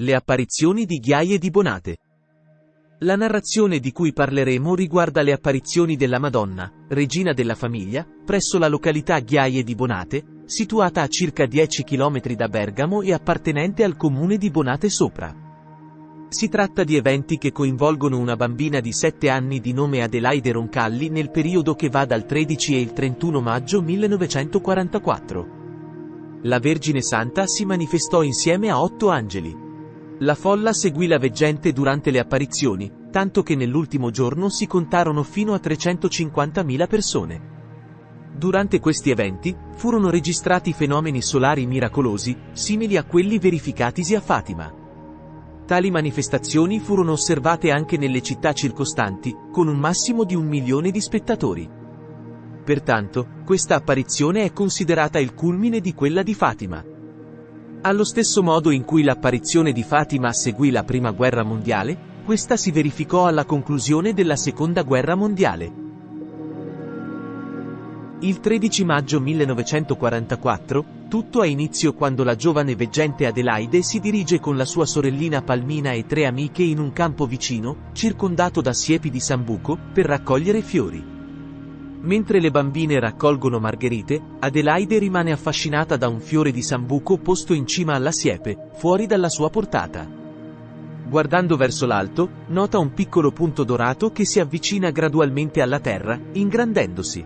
Le apparizioni di Ghiaie di Bonate. La narrazione di cui parleremo riguarda le apparizioni della Madonna, regina della famiglia, presso la località Ghiaie di Bonate, situata a circa 10 km da Bergamo e appartenente al comune di Bonate Sopra. Si tratta di eventi che coinvolgono una bambina di 7 anni di nome Adelaide Roncalli nel periodo che va dal 13 e il 31 maggio 1944. La Vergine Santa si manifestò insieme a 8 angeli. La folla seguì la veggente durante le apparizioni, tanto che nell'ultimo giorno si contarono fino a 350.000 persone. Durante questi eventi, furono registrati fenomeni solari miracolosi, simili a quelli verificatisi a Fatima. Tali manifestazioni furono osservate anche nelle città circostanti, con un massimo di 1 milione di spettatori. Pertanto, questa apparizione è considerata il culmine di quella di Fatima. Allo stesso modo in cui l'apparizione di Fatima seguì la Prima Guerra Mondiale, questa si verificò alla conclusione della Seconda Guerra Mondiale. Il 13 maggio 1944, tutto ha inizio quando la giovane veggente Adelaide si dirige con la sua sorellina Palmina e 3 amiche in un campo vicino, circondato da siepi di sambuco, per raccogliere fiori. Mentre le bambine raccolgono margherite, Adelaide rimane affascinata da un fiore di sambuco posto in cima alla siepe, fuori dalla sua portata. Guardando verso l'alto, nota un piccolo punto dorato che si avvicina gradualmente alla terra, ingrandendosi.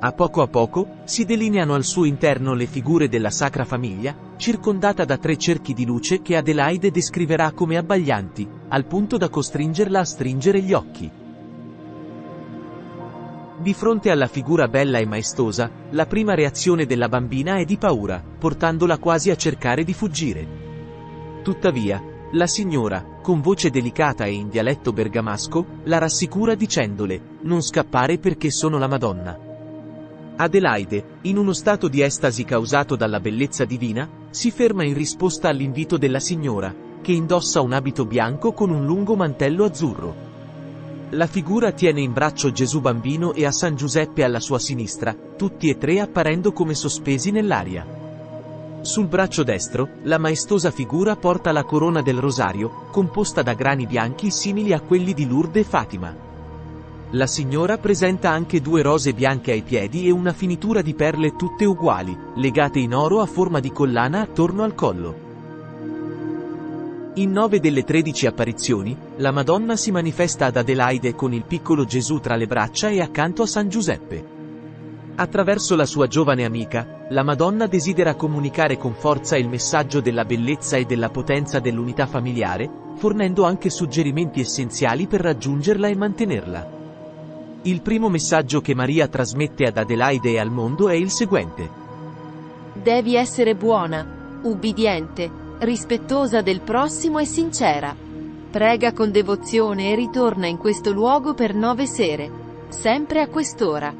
A poco, si delineano al suo interno le figure della Sacra Famiglia, circondata da 3 cerchi di luce che Adelaide descriverà come abbaglianti, al punto da costringerla a stringere gli occhi. Di fronte alla figura bella e maestosa, la prima reazione della bambina è di paura, portandola quasi a cercare di fuggire. Tuttavia, la signora, con voce delicata e in dialetto bergamasco, la rassicura dicendole: «Non scappare perché sono la Madonna». Adelaide, in uno stato di estasi causato dalla bellezza divina, si ferma in risposta all'invito della signora, che indossa un abito bianco con un lungo mantello azzurro. La figura tiene in braccio Gesù Bambino e a San Giuseppe alla sua sinistra, tutti e 3 apparendo come sospesi nell'aria. Sul braccio destro, la maestosa figura porta la corona del rosario, composta da grani bianchi simili a quelli di Lourdes e Fatima. La signora presenta anche 2 rose bianche ai piedi e una finitura di perle tutte uguali, legate in oro a forma di collana attorno al collo. In 9 delle 13 apparizioni, la Madonna si manifesta ad Adelaide con il piccolo Gesù tra le braccia e accanto a San Giuseppe. Attraverso la sua giovane amica, la Madonna desidera comunicare con forza il messaggio della bellezza e della potenza dell'unità familiare, fornendo anche suggerimenti essenziali per raggiungerla e mantenerla. Il primo messaggio che Maria trasmette ad Adelaide e al mondo è il seguente. Devi essere buona, ubbidiente, rispettosa del prossimo e sincera. Prega con devozione e ritorna in questo luogo per 9 sere. Sempre a quest'ora.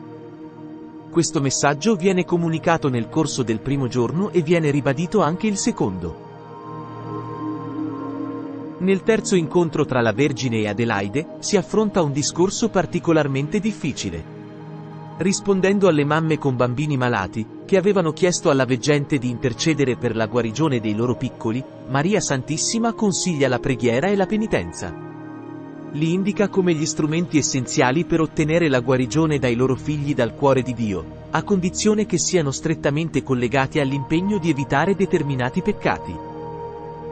Questo messaggio viene comunicato nel corso del primo giorno e viene ribadito anche il secondo. Nel terzo incontro tra la Vergine e Adelaide, si affronta un discorso particolarmente difficile. Rispondendo alle mamme con bambini malati, che avevano chiesto alla veggente di intercedere per la guarigione dei loro piccoli, Maria Santissima consiglia la preghiera e la penitenza. Li indica come gli strumenti essenziali per ottenere la guarigione dai loro figli dal cuore di Dio, a condizione che siano strettamente collegati all'impegno di evitare determinati peccati.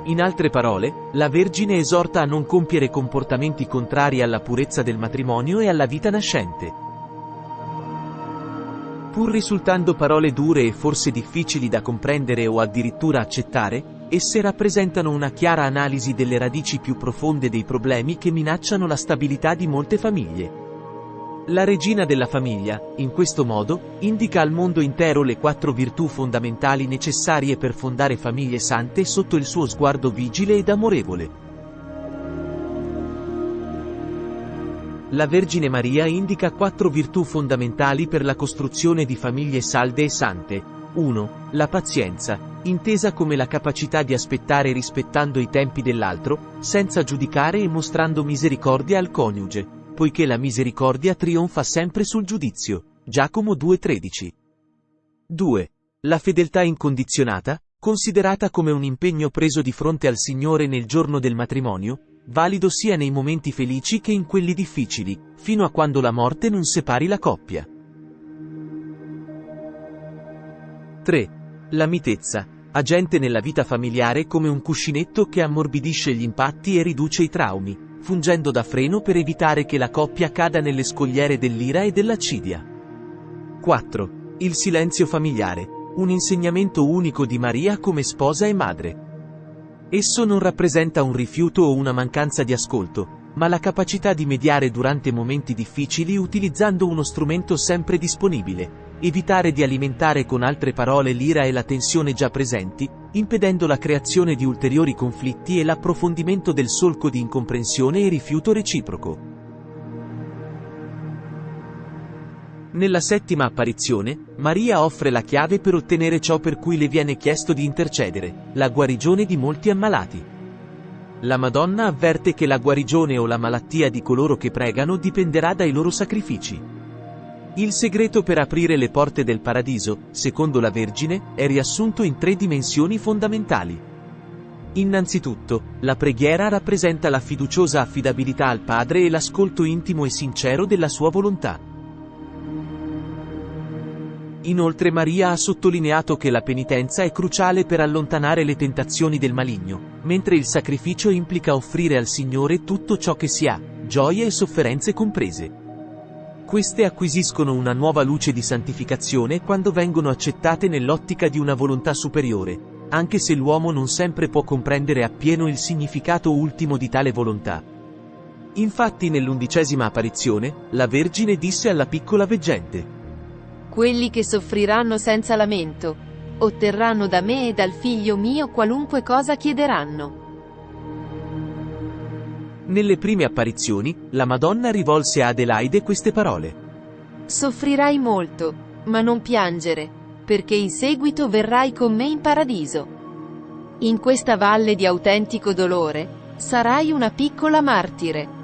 In altre parole, la Vergine esorta a non compiere comportamenti contrari alla purezza del matrimonio e alla vita nascente. Pur risultando parole dure e forse difficili da comprendere o addirittura accettare, esse rappresentano una chiara analisi delle radici più profonde dei problemi che minacciano la stabilità di molte famiglie. La regina della famiglia, in questo modo, indica al mondo intero le 4 virtù fondamentali necessarie per fondare famiglie sante sotto il suo sguardo vigile ed amorevole. La Vergine Maria indica 4 virtù fondamentali per la costruzione di famiglie salde e sante. 1. La pazienza, intesa come la capacità di aspettare rispettando i tempi dell'altro, senza giudicare e mostrando misericordia al coniuge, poiché la misericordia trionfa sempre sul giudizio. Giacomo 2,13. 2. La fedeltà incondizionata, considerata come un impegno preso di fronte al Signore nel giorno del matrimonio, valido sia nei momenti felici che in quelli difficili, fino a quando la morte non separi la coppia. 3. La mitezza, agente nella vita familiare come un cuscinetto che ammorbidisce gli impatti e riduce i traumi, fungendo da freno per evitare che la coppia cada nelle scogliere dell'ira e dell'accidia. 4. Il silenzio familiare, un insegnamento unico di Maria come sposa e madre. Esso non rappresenta un rifiuto o una mancanza di ascolto, ma la capacità di mediare durante momenti difficili utilizzando uno strumento sempre disponibile, evitare di alimentare con altre parole l'ira e la tensione già presenti, impedendo la creazione di ulteriori conflitti e l'approfondimento del solco di incomprensione e rifiuto reciproco. Nella settima apparizione, Maria offre la chiave per ottenere ciò per cui le viene chiesto di intercedere, la guarigione di molti ammalati. La Madonna avverte che la guarigione o la malattia di coloro che pregano dipenderà dai loro sacrifici. Il segreto per aprire le porte del paradiso, secondo la Vergine, è riassunto in 3 dimensioni fondamentali. Innanzitutto, la preghiera rappresenta la fiduciosa affidabilità al Padre e l'ascolto intimo e sincero della sua volontà. Inoltre Maria ha sottolineato che la penitenza è cruciale per allontanare le tentazioni del maligno, mentre il sacrificio implica offrire al Signore tutto ciò che si ha, gioie e sofferenze comprese. Queste acquisiscono una nuova luce di santificazione quando vengono accettate nell'ottica di una volontà superiore, anche se l'uomo non sempre può comprendere appieno il significato ultimo di tale volontà. Infatti nell'11ª apparizione, la Vergine disse alla piccola veggente: quelli che soffriranno senza lamento otterranno da me e dal figlio mio qualunque cosa chiederanno. Nelle prime apparizioni, la Madonna rivolse a Adelaide queste parole: soffrirai molto, ma non piangere, perché in seguito verrai con me in paradiso. In questa valle di autentico dolore, sarai una piccola martire.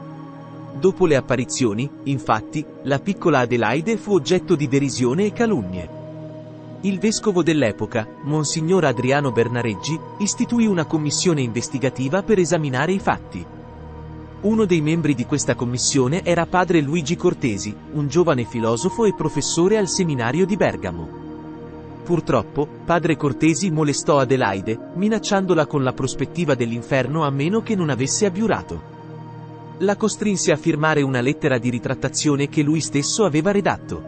Dopo le apparizioni, infatti, la piccola Adelaide fu oggetto di derisione e calunnie. Il vescovo dell'epoca, Monsignor Adriano Bernareggi, istituì una commissione investigativa per esaminare i fatti. Uno dei membri di questa commissione era padre Luigi Cortesi, un giovane filosofo e professore al seminario di Bergamo. Purtroppo, padre Cortesi molestò Adelaide, minacciandola con la prospettiva dell'inferno a meno che non avesse abiurato. La costrinse a firmare una lettera di ritrattazione che lui stesso aveva redatto.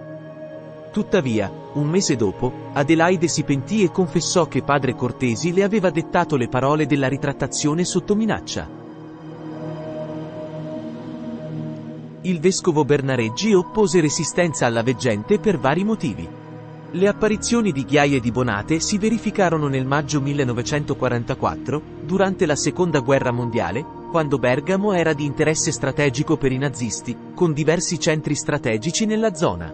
Tuttavia, un mese dopo, Adelaide si pentì e confessò che padre Cortesi le aveva dettato le parole della ritrattazione sotto minaccia. Il vescovo Bernareggi oppose resistenza alla veggente per vari motivi. Le apparizioni di Ghiaia e di Bonate si verificarono nel maggio 1944, durante la Seconda Guerra Mondiale, quando Bergamo era di interesse strategico per i nazisti, con diversi centri strategici nella zona.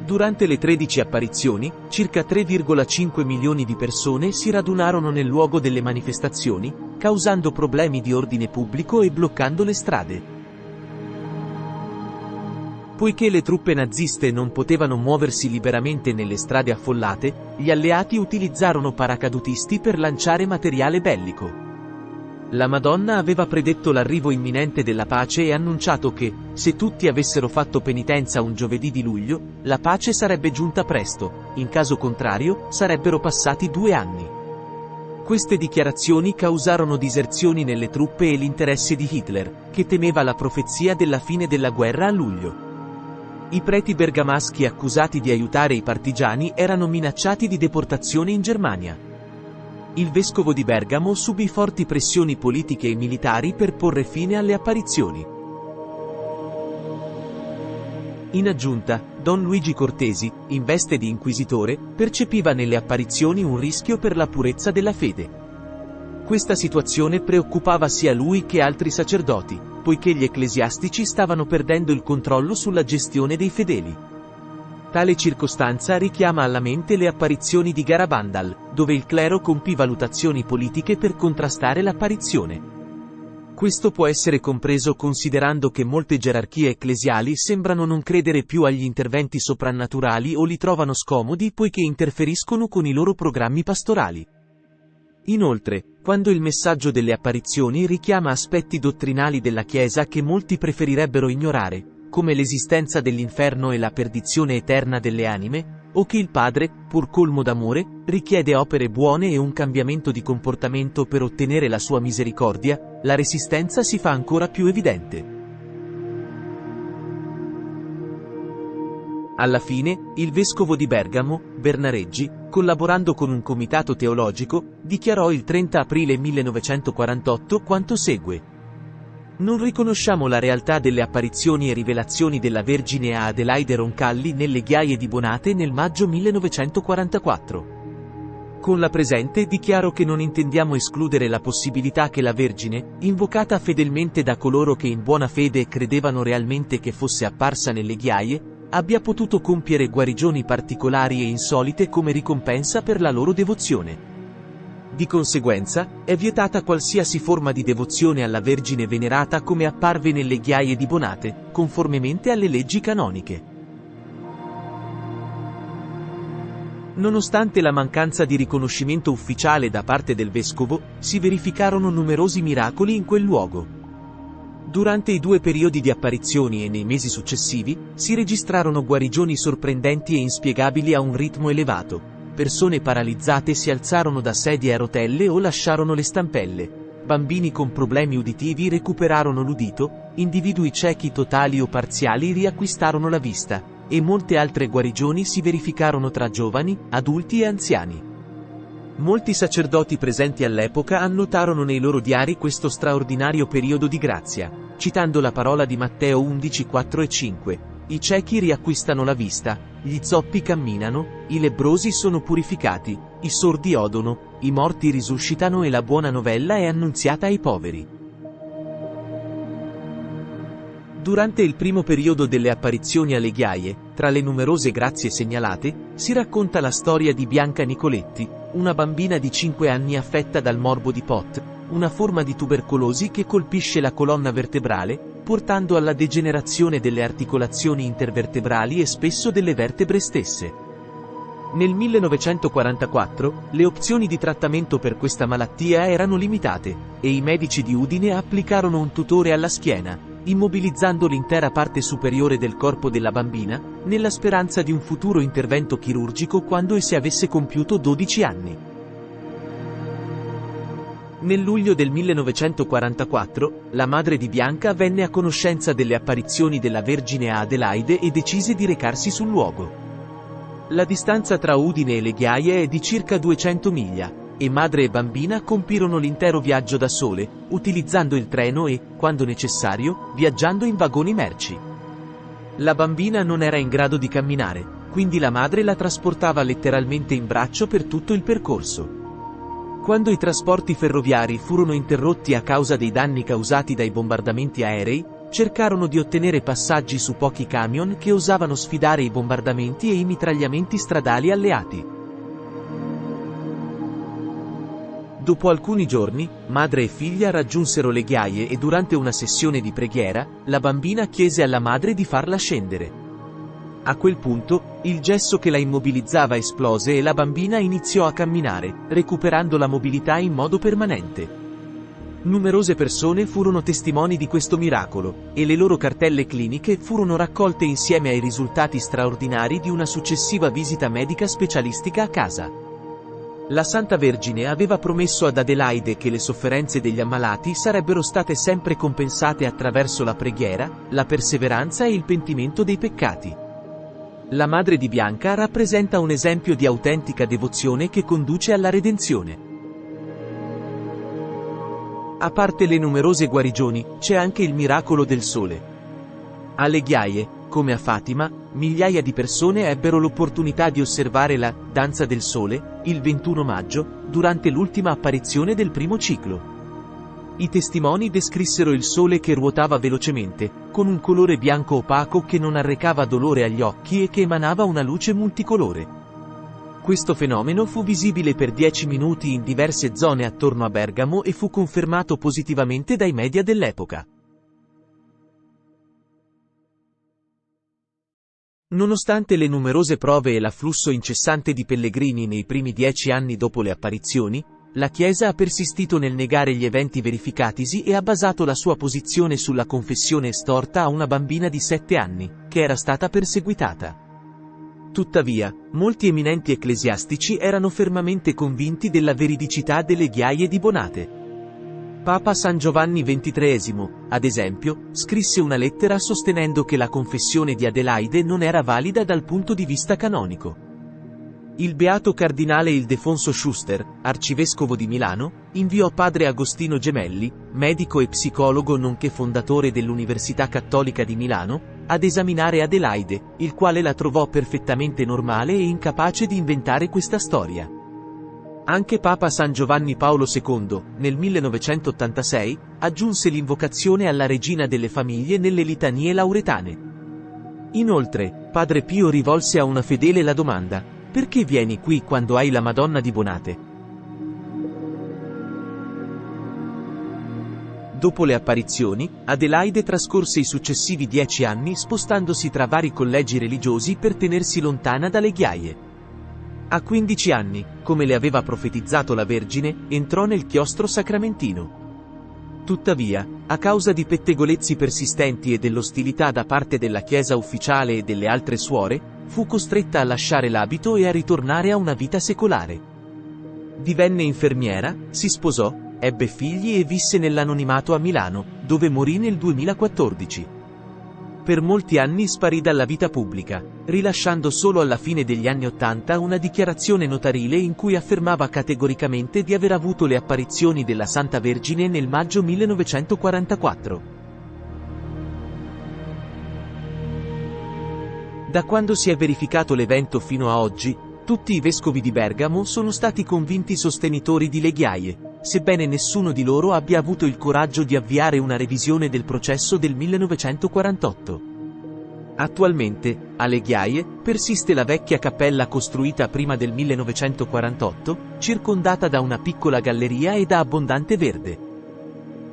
Durante le 13 apparizioni, circa 3,5 milioni di persone si radunarono nel luogo delle manifestazioni, causando problemi di ordine pubblico e bloccando le strade. Poiché le truppe naziste non potevano muoversi liberamente nelle strade affollate, gli alleati utilizzarono paracadutisti per lanciare materiale bellico. La Madonna aveva predetto l'arrivo imminente della pace e annunciato che, se tutti avessero fatto penitenza un giovedì di luglio, la pace sarebbe giunta presto, in caso contrario, sarebbero passati 2 anni. Queste dichiarazioni causarono diserzioni nelle truppe e l'interesse di Hitler, che temeva la profezia della fine della guerra a luglio. I preti bergamaschi accusati di aiutare i partigiani erano minacciati di deportazione in Germania. Il vescovo di Bergamo subì forti pressioni politiche e militari per porre fine alle apparizioni. In aggiunta, Don Luigi Cortesi, in veste di inquisitore, percepiva nelle apparizioni un rischio per la purezza della fede. Questa situazione preoccupava sia lui che altri sacerdoti, poiché gli ecclesiastici stavano perdendo il controllo sulla gestione dei fedeli. Tale circostanza richiama alla mente le apparizioni di Garabandal, dove il clero compì valutazioni politiche per contrastare l'apparizione. Questo può essere compreso considerando che molte gerarchie ecclesiali sembrano non credere più agli interventi soprannaturali o li trovano scomodi poiché interferiscono con i loro programmi pastorali. Inoltre, quando il messaggio delle apparizioni richiama aspetti dottrinali della Chiesa che molti preferirebbero ignorare, come l'esistenza dell'inferno e la perdizione eterna delle anime, o che il Padre, pur colmo d'amore, richiede opere buone e un cambiamento di comportamento per ottenere la sua misericordia, la resistenza si fa ancora più evidente. Alla fine, il vescovo di Bergamo, Bernareggi, collaborando con un comitato teologico, dichiarò il 30 aprile 1948 quanto segue. Non riconosciamo la realtà delle apparizioni e rivelazioni della Vergine a Adelaide Roncalli nelle ghiaie di Bonate nel maggio 1944. Con la presente dichiaro che non intendiamo escludere la possibilità che la Vergine, invocata fedelmente da coloro che in buona fede credevano realmente che fosse apparsa nelle ghiaie, abbia potuto compiere guarigioni particolari e insolite come ricompensa per la loro devozione. Di conseguenza, è vietata qualsiasi forma di devozione alla Vergine venerata come apparve nelle ghiaie di Bonate, conformemente alle leggi canoniche. Nonostante la mancanza di riconoscimento ufficiale da parte del vescovo, si verificarono numerosi miracoli in quel luogo. Durante i 2 periodi di apparizioni e nei mesi successivi, si registrarono guarigioni sorprendenti e inspiegabili a un ritmo elevato. Persone paralizzate si alzarono da sedie a rotelle o lasciarono le stampelle. Bambini con problemi uditivi recuperarono l'udito, individui ciechi totali o parziali riacquistarono la vista, e molte altre guarigioni si verificarono tra giovani, adulti e anziani. Molti sacerdoti presenti all'epoca annotarono nei loro diari questo straordinario periodo di grazia, citando la parola di Matteo 11, 4 e 5. I ciechi riacquistano la vista, gli zoppi camminano, i lebbrosi sono purificati, i sordi odono, i morti risuscitano e la buona novella è annunziata ai poveri. Durante il primo periodo delle apparizioni alle ghiaie, tra le numerose grazie segnalate, si racconta la storia di Bianca Nicoletti, una bambina di 5 anni affetta dal morbo di Pott, una forma di tubercolosi che colpisce la colonna vertebrale, portando alla degenerazione delle articolazioni intervertebrali e spesso delle vertebre stesse. Nel 1944, le opzioni di trattamento per questa malattia erano limitate, e i medici di Udine applicarono un tutore alla schiena, immobilizzando l'intera parte superiore del corpo della bambina, nella speranza di un futuro intervento chirurgico quando esse avesse compiuto 12 anni. Nel luglio del 1944, la madre di Bianca venne a conoscenza delle apparizioni della Vergine a Adelaide e decise di recarsi sul luogo. La distanza tra Udine e le ghiaie è di circa 200 miglia, e madre e bambina compirono l'intero viaggio da sole, utilizzando il treno e, quando necessario, viaggiando in vagoni merci. La bambina non era in grado di camminare, quindi la madre la trasportava letteralmente in braccio per tutto il percorso. Quando i trasporti ferroviari furono interrotti a causa dei danni causati dai bombardamenti aerei, cercarono di ottenere passaggi su pochi camion che osavano sfidare i bombardamenti e i mitragliamenti stradali alleati. Dopo alcuni giorni, madre e figlia raggiunsero le ghiaie e durante una sessione di preghiera, la bambina chiese alla madre di farla scendere. A quel punto, il gesso che la immobilizzava esplose e la bambina iniziò a camminare, recuperando la mobilità in modo permanente. Numerose persone furono testimoni di questo miracolo, e le loro cartelle cliniche furono raccolte insieme ai risultati straordinari di una successiva visita medica specialistica a casa. La Santa Vergine aveva promesso ad Adelaide che le sofferenze degli ammalati sarebbero state sempre compensate attraverso la preghiera, la perseveranza e il pentimento dei peccati. La madre di Bianca rappresenta un esempio di autentica devozione che conduce alla redenzione. A parte le numerose guarigioni, c'è anche il miracolo del sole. Alle ghiaie, come a Fatima, migliaia di persone ebbero l'opportunità di osservare la Danza del Sole, il 21 maggio, durante l'ultima apparizione del primo ciclo. I testimoni descrissero il sole che ruotava velocemente, con un colore bianco opaco che non arrecava dolore agli occhi e che emanava una luce multicolore. Questo fenomeno fu visibile per 10 minuti in diverse zone attorno a Bergamo e fu confermato positivamente dai media dell'epoca. Nonostante le numerose prove e l'afflusso incessante di pellegrini nei primi 10 anni dopo le apparizioni, la Chiesa ha persistito nel negare gli eventi verificatisi e ha basato la sua posizione sulla confessione estorta a una bambina di 7 anni, che era stata perseguitata. Tuttavia, molti eminenti ecclesiastici erano fermamente convinti della veridicità delle ghiaie di Bonate. Papa San Giovanni XXIII, ad esempio, scrisse una lettera sostenendo che la confessione di Adelaide non era valida dal punto di vista canonico. Il beato cardinale Ildefonso Schuster, arcivescovo di Milano, inviò padre Agostino Gemelli, medico e psicologo nonché fondatore dell'Università Cattolica di Milano, ad esaminare Adelaide, il quale la trovò perfettamente normale e incapace di inventare questa storia. Anche Papa San Giovanni Paolo II, nel 1986, aggiunse l'invocazione alla Regina delle Famiglie nelle litanie lauretane. Inoltre, Padre Pio rivolse a una fedele la domanda: perché vieni qui quando hai la Madonna di Bonate? Dopo le apparizioni, Adelaide trascorse i successivi 10 anni spostandosi tra vari collegi religiosi per tenersi lontana dalle ghiaie. A 15 anni, come le aveva profetizzato la Vergine, entrò nel chiostro sacramentino. Tuttavia, a causa di pettegolezzi persistenti e dell'ostilità da parte della Chiesa ufficiale e delle altre suore, fu costretta a lasciare l'abito e a ritornare a una vita secolare. Divenne infermiera, si sposò, ebbe figli e visse nell'anonimato a Milano, dove morì nel 2014. Per molti anni sparì dalla vita pubblica, rilasciando solo alla fine degli anni '80 una dichiarazione notarile in cui affermava categoricamente di aver avuto le apparizioni della Santa Vergine nel maggio 1944. Da quando si è verificato l'evento fino a oggi, tutti i vescovi di Bergamo sono stati convinti sostenitori di Le Ghiaie, sebbene nessuno di loro abbia avuto il coraggio di avviare una revisione del processo del 1948. Attualmente, a Le Ghiaie, persiste la vecchia cappella costruita prima del 1948, circondata da una piccola galleria e da abbondante verde.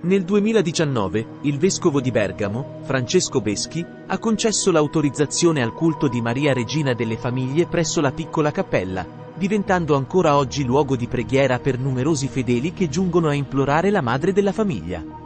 Nel 2019, il vescovo di Bergamo, Francesco Beschi, ha concesso l'autorizzazione al culto di Maria Regina delle Famiglie presso la piccola cappella, diventando ancora oggi luogo di preghiera per numerosi fedeli che giungono a implorare la Madre della Famiglia.